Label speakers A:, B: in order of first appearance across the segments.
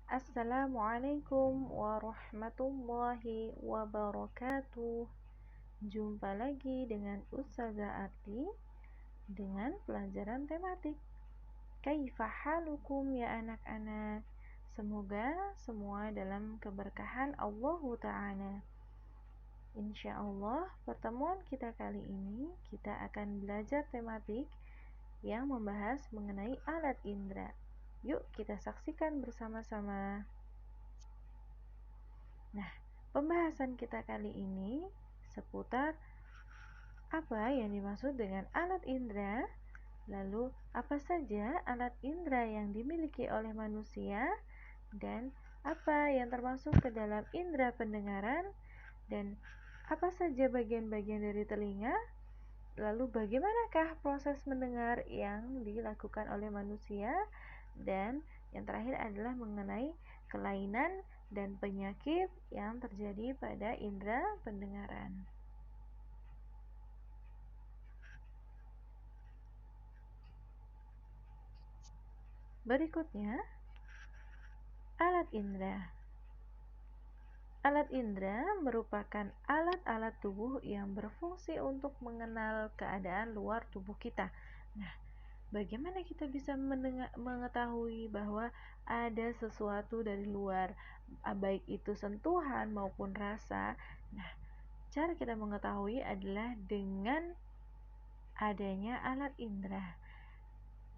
A: Assalamualaikum warahmatullahi wabarakatuh. Jumpa lagi dengan Ustazah Arti dengan pelajaran tematik. Kaifa halukum ya anak-anak? Semoga semua dalam keberkahan Allah Ta'ala. Insya Allah, pertemuan kita kali ini kita akan belajar tematik yang membahas mengenai alat indera. Yuk kita saksikan bersama-sama. Nah, pembahasan kita kali ini seputar apa yang dimaksud dengan alat indera, lalu apa saja alat indera yang dimiliki oleh manusia, dan apa yang termasuk ke dalam indera pendengaran, dan apa saja bagian-bagian dari telinga, lalu bagaimanakah proses mendengar yang dilakukan oleh manusia, dan yang terakhir adalah mengenai kelainan dan penyakit yang terjadi pada indera pendengaran. Berikutnya, alat indera. Alat indera merupakan alat-alat tubuh yang berfungsi untuk mengenal keadaan luar tubuh kita. Nah, bagaimana kita bisa mengetahui bahwa ada sesuatu dari luar, baik itu sentuhan maupun rasa? Nah, cara kita mengetahui adalah dengan adanya alat indera.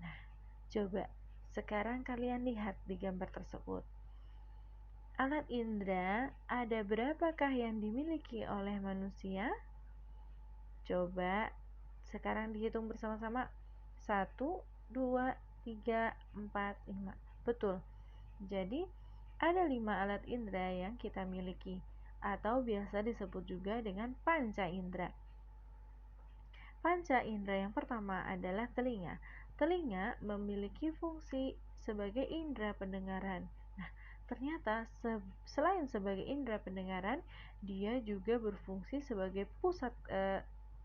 A: Nah, coba sekarang kalian lihat di gambar tersebut. Alat indera ada berapakah yang dimiliki oleh manusia? Coba sekarang dihitung bersama-sama. 1, 2, 3, 4, 5. Betul. Jadi ada 5 alat indera yang kita miliki, atau biasa disebut juga dengan panca indera. Panca indera yang pertama adalah telinga. Telinga memiliki fungsi sebagai indera pendengaran. Nah, ternyata selain sebagai indera pendengaran, dia juga berfungsi sebagai pusat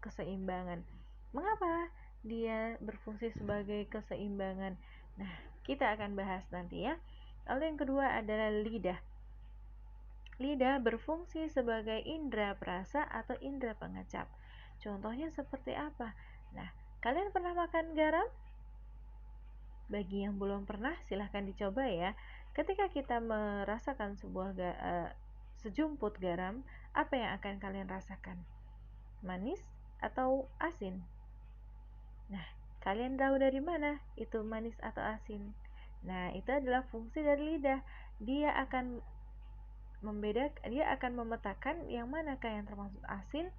A: keseimbangan. Mengapa dia berfungsi sebagai keseimbangan? Nah, kita akan bahas nanti ya. Lalu yang kedua adalah lidah. Lidah berfungsi sebagai indera perasa atau indera pengecap. Contohnya seperti apa? Nah, kalian pernah makan garam? Bagi yang belum pernah, silahkan dicoba ya. Ketika kita merasakan sejumput garam, apa yang akan kalian rasakan? Manis atau asin? Nah, kalian tahu dari mana itu manis atau asin? Nah, itu adalah fungsi dari lidah. Dia akan memetakan yang manakah yang termasuk asin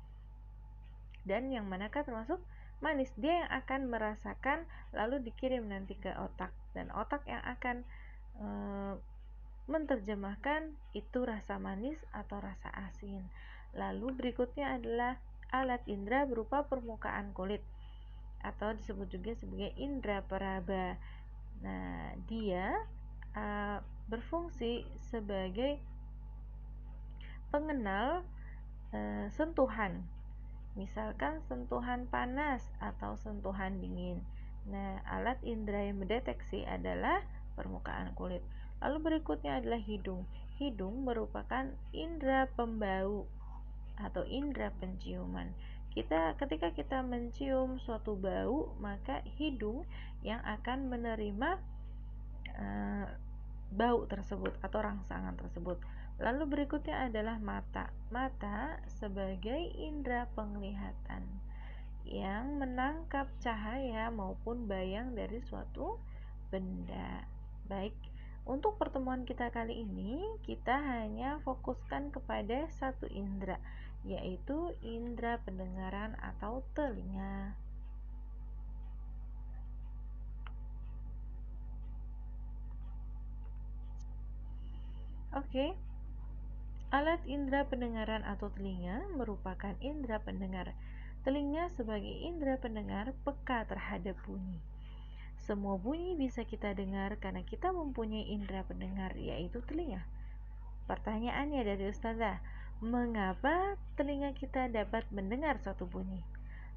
A: dan yang manakah termasuk manis. Dia yang akan merasakan lalu dikirim nanti ke otak, dan otak yang akan menerjemahkan itu rasa manis atau rasa asin. Lalu berikutnya adalah alat indera berupa permukaan kulit atau disebut juga sebagai indera peraba. Nah, dia berfungsi sebagai pengenal sentuhan, misalkan sentuhan panas atau sentuhan dingin. Nah, alat indera yang mendeteksi adalah permukaan kulit. Lalu berikutnya adalah hidung. Hidung merupakan indera pembau atau indera penciuman. Ketika kita mencium suatu bau, maka hidung yang akan menerima bau tersebut atau rangsangan tersebut. Lalu berikutnya adalah mata. Mata sebagai indera penglihatan yang menangkap cahaya maupun bayang dari suatu benda. Baik, untuk pertemuan kita kali ini kita hanya fokuskan kepada satu indera, yaitu indera pendengaran atau telinga. Oke. Alat indera pendengaran atau telinga merupakan indera pendengar. Telinga sebagai indera pendengar peka terhadap bunyi. Semua bunyi bisa kita dengar karena kita mempunyai indera pendengar, yaitu telinga. Pertanyaannya dari Ustazah, mengapa telinga kita dapat mendengar suatu bunyi?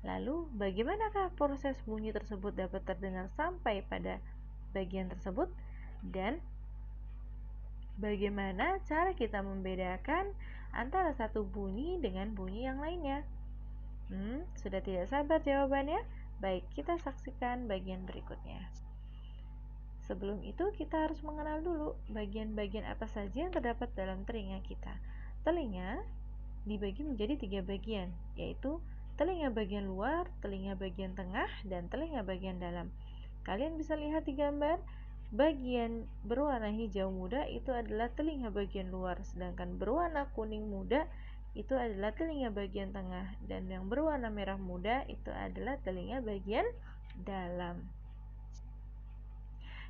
A: Lalu, bagaimanakah proses bunyi tersebut dapat terdengar sampai pada bagian tersebut? Dan Bagaimana cara kita membedakan antara satu bunyi dengan bunyi yang lainnya? Sudah tidak sabar jawabannya? Baik, kita saksikan bagian berikutnya. Sebelum itu, kita harus mengenal dulu bagian-bagian apa saja yang terdapat dalam telinga kita. Telinga dibagi menjadi 3 bagian, yaitu telinga bagian luar, telinga bagian tengah, dan telinga bagian dalam. Kalian bisa lihat di gambar, bagian berwarna hijau muda itu adalah telinga bagian luar, sedangkan berwarna kuning muda itu adalah telinga bagian tengah, dan yang berwarna merah muda itu adalah telinga bagian dalam.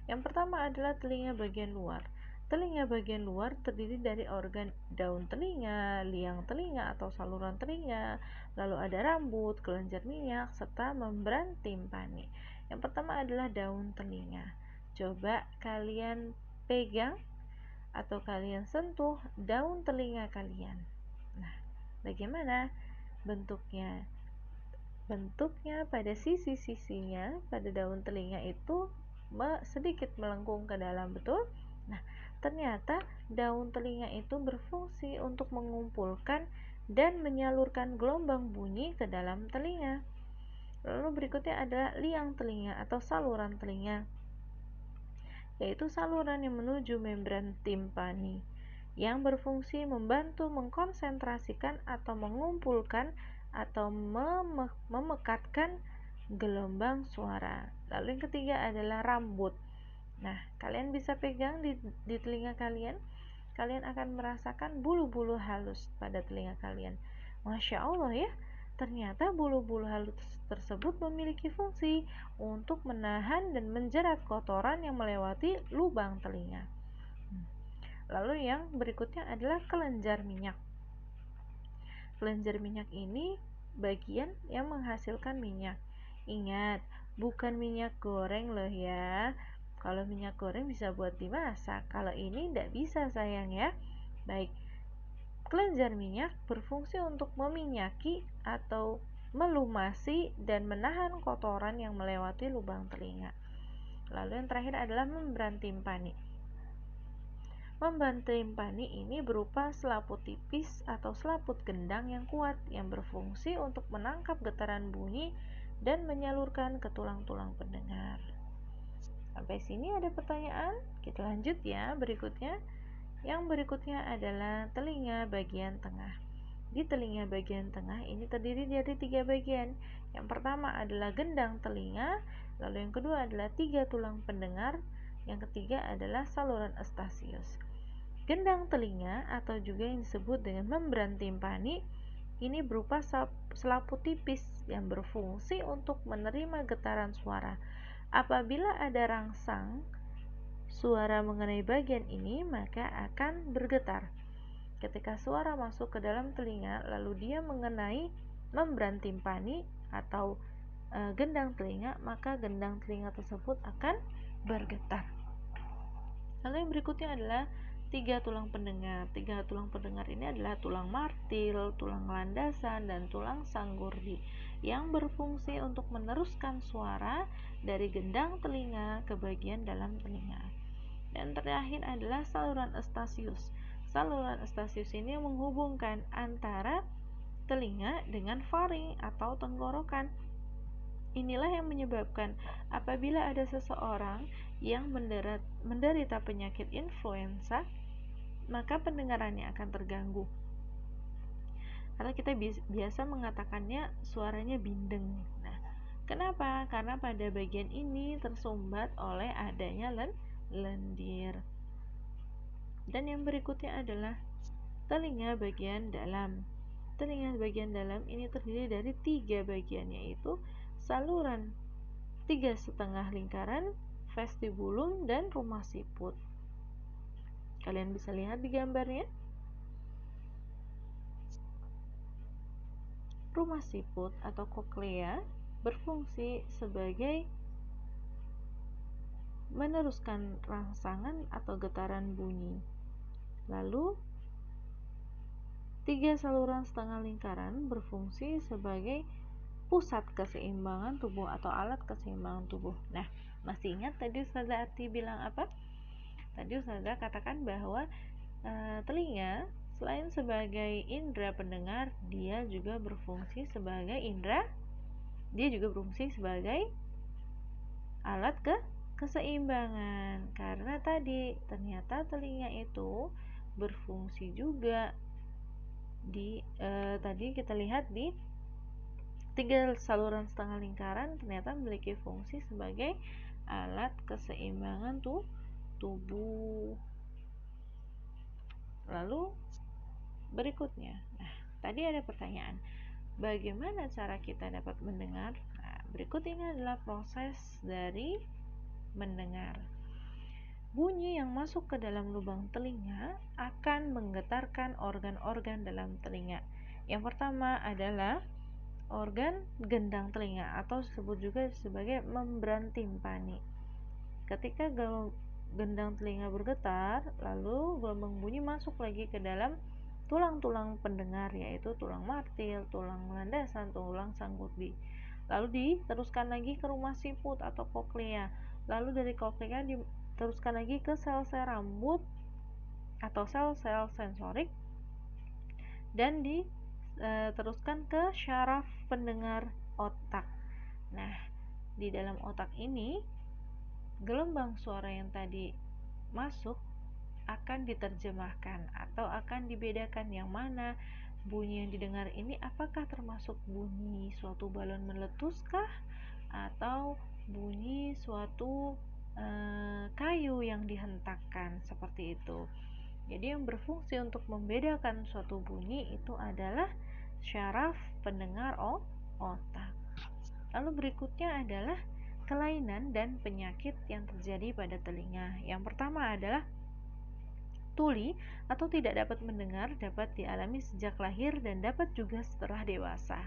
A: Yang pertama adalah telinga bagian luar. Telinga bagian luar terdiri dari organ daun telinga, liang telinga atau saluran telinga, lalu ada rambut, kelenjar minyak, serta membran timpani. Yang pertama adalah daun telinga. Coba kalian pegang atau kalian sentuh daun telinga kalian. Nah, bagaimana bentuknya? Bentuknya pada sisi-sisinya pada daun telinga itu sedikit melengkung ke dalam, betul? Nah, ternyata daun telinga itu berfungsi untuk mengumpulkan dan menyalurkan gelombang bunyi ke dalam telinga. Lalu berikutnya adalah liang telinga atau saluran telinga, yaitu saluran yang menuju membran timpani yang berfungsi membantu mengkonsentrasikan atau mengumpulkan atau memekatkan gelombang suara. Lalu yang ketiga adalah rambut. Nah, kalian bisa pegang di telinga kalian. Kalian akan merasakan bulu-bulu halus pada telinga kalian. Masya Allah ya, ternyata bulu-bulu halus tersebut memiliki fungsi untuk menahan dan menjerat kotoran yang melewati lubang telinga. Lalu yang berikutnya adalah kelenjar minyak. Kelenjar minyak ini bagian yang menghasilkan minyak. Ingat, bukan minyak goreng loh ya. Kalau minyak goreng bisa buat dimasak. Kalau ini tidak bisa sayang ya. Baik, kelenjar minyak berfungsi untuk meminyaki atau melumasi dan menahan kotoran yang melewati lubang telinga. Lalu yang terakhir adalah membran timpani. Membran timpani ini berupa selaput tipis atau selaput gendang yang kuat yang berfungsi untuk menangkap getaran bunyi dan menyalurkan ke tulang-tulang pendengar. Sampai sini ada pertanyaan? Kita lanjut ya berikutnya. Yang berikutnya adalah telinga bagian tengah. Di telinga bagian tengah ini terdiri dari 3 bagian. Yang pertama adalah gendang telinga, lalu yang kedua adalah 3 tulang pendengar, yang ketiga adalah saluran Eustachius. Gendang telinga atau juga yang disebut dengan membran timpani ini berupa selaput tipis yang berfungsi untuk menerima getaran suara. Apabila ada rangsang suara mengenai bagian ini, maka akan bergetar. Ketika suara masuk ke dalam telinga, lalu dia mengenai membran timpani atau gendang telinga, maka gendang telinga tersebut akan bergetar. Lalu yang berikutnya adalah 3 tulang pendengar. 3 tulang pendengar ini adalah tulang martil, tulang landasan, dan tulang sanggurdi yang berfungsi untuk meneruskan suara dari gendang telinga ke bagian dalam telinga. Dan terakhir adalah saluran Eustachius. Saluran Eustachius ini menghubungkan antara telinga dengan faring atau tenggorokan. Inilah yang menyebabkan apabila ada seseorang yang menderita penyakit influenza, maka pendengarannya akan terganggu. Karena kita biasa mengatakannya suaranya bindeng. Nah, kenapa? Karena pada bagian ini tersumbat oleh adanya lendir. Dan yang berikutnya adalah telinga bagian dalam. Telinga bagian dalam ini terdiri dari 3 bagian, yaitu saluran 3,5 lingkaran, vestibulum, dan rumah siput. Kalian bisa lihat di gambarnya. Rumah siput atau koklea berfungsi sebagai meneruskan rangsangan atau getaran bunyi. Lalu 3 saluran setengah lingkaran berfungsi sebagai pusat keseimbangan tubuh atau alat keseimbangan tubuh. Nah, masih ingat tadi Ustazah Arti bilang apa? Tadi Ustazah katakan bahwa telinga selain sebagai indera pendengar, dia juga berfungsi sebagai alat keseimbangan. Karena tadi ternyata telinga itu berfungsi juga tadi kita lihat di 3 saluran setengah lingkaran ternyata memiliki fungsi sebagai alat keseimbangan tubuh. Lalu berikutnya, tadi ada pertanyaan, bagaimana cara kita dapat mendengar? Berikut ini adalah proses dari mendengar. Bunyi yang masuk ke dalam lubang telinga akan menggetarkan organ-organ dalam telinga. Yang pertama adalah organ gendang telinga atau disebut juga sebagai membran timpani. Ketika gendang telinga bergetar, lalu gelombang bunyi masuk lagi ke dalam tulang-tulang pendengar, yaitu tulang martil, tulang landasan, tulang sanggurdi. Lalu diteruskan lagi ke rumah siput atau koklea. Lalu dari koklea diteruskan lagi ke sel-sel rambut atau sel-sel sensorik dan diteruskan ke syaraf pendengar otak. Nah, di dalam otak ini gelombang suara yang tadi masuk akan diterjemahkan atau akan dibedakan yang mana bunyi yang didengar ini apakah termasuk bunyi suatu balon meletuskah atau bunyi suatu kayu yang dihentakkan, seperti itu. Jadi yang berfungsi untuk membedakan suatu bunyi itu adalah syaraf pendengar otak. Lalu berikutnya adalah kelainan dan penyakit yang terjadi pada telinga. Yang pertama adalah tuli atau tidak dapat mendengar dapat dialami sejak lahir dan dapat juga setelah dewasa.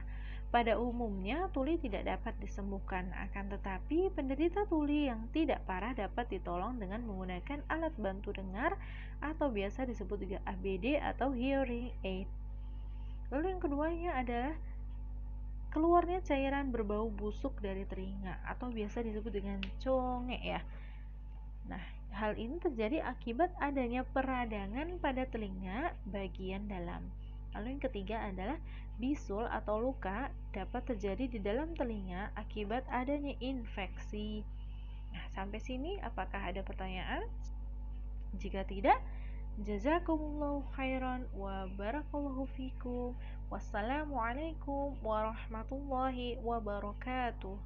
A: Pada umumnya, tuli tidak dapat disembuhkan, akan tetapi penderita tuli yang tidak parah dapat ditolong dengan menggunakan alat bantu dengar atau biasa disebut juga ABD atau hearing aid. Lalu yang keduanya adalah keluarnya cairan berbau busuk dari telinga atau biasa disebut dengan conge ya. Nah, hal ini terjadi akibat adanya peradangan pada telinga bagian dalam. Lalu yang ketiga adalah bisul atau luka dapat terjadi di dalam telinga akibat adanya infeksi. Nah, sampai sini apakah ada pertanyaan? Jika tidak, jazakumullahu khairan wa barakallahu fikum. Wassalamualaikum warahmatullahi wabarakatuh.